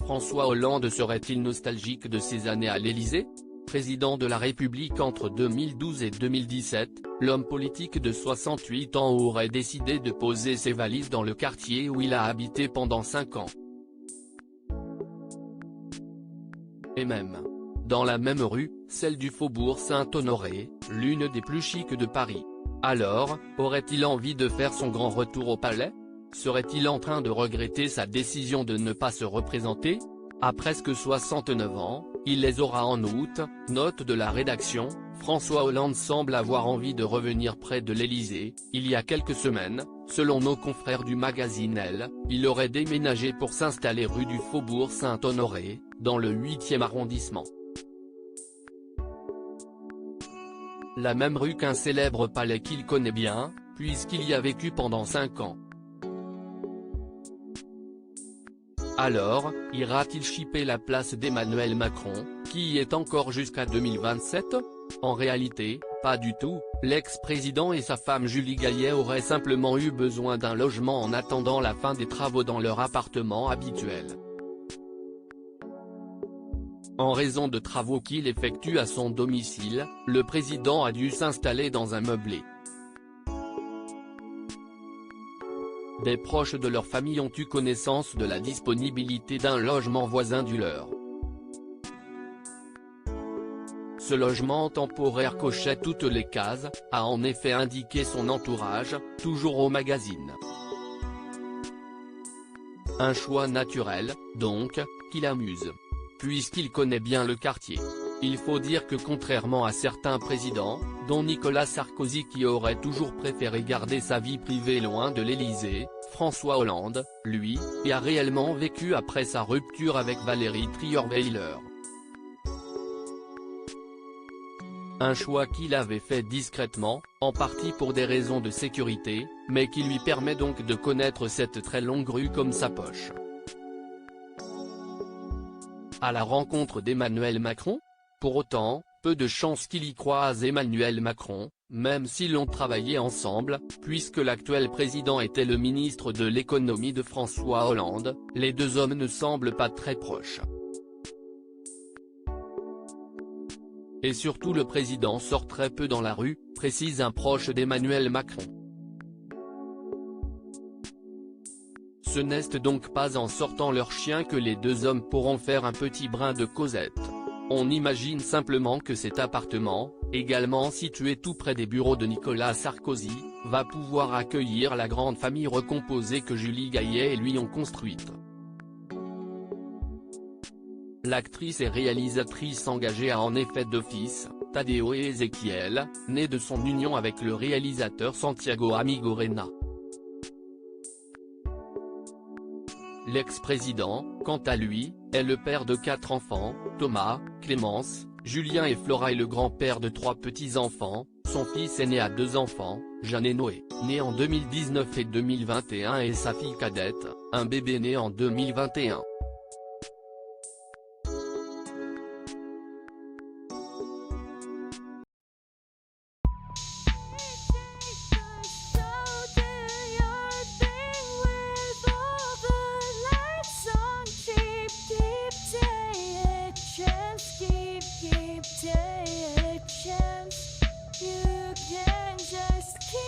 François Hollande serait-il nostalgique de ses années à l'Élysée ? Président de la République entre 2012 et 2017, l'homme politique de 68 ans aurait décidé de poser ses valises dans le quartier où il a habité pendant 5 ans. Et même dans la même rue, celle du faubourg Saint-Honoré, l'une des plus chics de Paris. Alors, aurait-il envie de faire son grand retour au palais ? Serait-il en train de regretter sa décision de ne pas se représenter ? À presque 69 ans, il les aura en août, note de la rédaction. François Hollande semble avoir envie de revenir près de l'Élysée. Il y a quelques semaines, selon nos confrères du magazine Elle, il aurait déménagé pour s'installer rue du Faubourg Saint-Honoré, dans le 8e arrondissement. La même rue qu'un célèbre palais qu'il connaît bien, puisqu'il y a vécu pendant 5 ans. Alors, ira-t-il chipper la place d'Emmanuel Macron, qui y est encore jusqu'à 2027 ? En réalité, pas du tout. L'ex-président et sa femme Julie Gaillet auraient simplement eu besoin d'un logement en attendant la fin des travaux dans leur appartement habituel. En raison de travaux qu'il effectue à son domicile, le président a dû s'installer dans un meublé. Des proches de leur famille ont eu connaissance de la disponibilité d'un logement voisin du leur. Ce logement temporaire cochait toutes les cases, a en effet indiqué son entourage, toujours au magazine. Un choix naturel, donc, qui l'amuse. Puisqu'il connaît bien le quartier. Il faut dire que contrairement à certains présidents, dont Nicolas Sarkozy qui aurait toujours préféré garder sa vie privée loin de l'Élysée, François Hollande, lui, y a réellement vécu après sa rupture avec Valérie Trierweiler. Un choix qu'il avait fait discrètement, en partie pour des raisons de sécurité, mais qui lui permet donc de connaître cette très longue rue comme sa poche. À la rencontre d'Emmanuel Macron ? Pour autant, peu de chances qu'il y croise Emmanuel Macron, même s'ils ont travaillé ensemble, puisque l'actuel président était le ministre de l'économie de François Hollande, les deux hommes ne semblent pas très proches. Et surtout le président sort très peu dans la rue, précise un proche d'Emmanuel Macron. Ce n'est donc pas en sortant leur chien que les deux hommes pourront faire un petit brin de causette. On imagine simplement que cet appartement, également situé tout près des bureaux de Nicolas Sarkozy, va pouvoir accueillir la grande famille recomposée que Julie Gaillet et lui ont construite. L'actrice et réalisatrice engagée a en effet deux fils, Tadeo et Ezequiel, nés de son union avec le réalisateur Santiago Amigorena. L'ex-président, quant à lui, est le père de 4 enfants, Thomas, Clémence, Julien et Flora et le grand-père de 3 petits-enfants. Son fils aîné a 2 enfants, Jeanne et Noé, nés en 2019 et 2021 et sa fille cadette, un bébé né en 2021. Keep taking a chance. You can just keep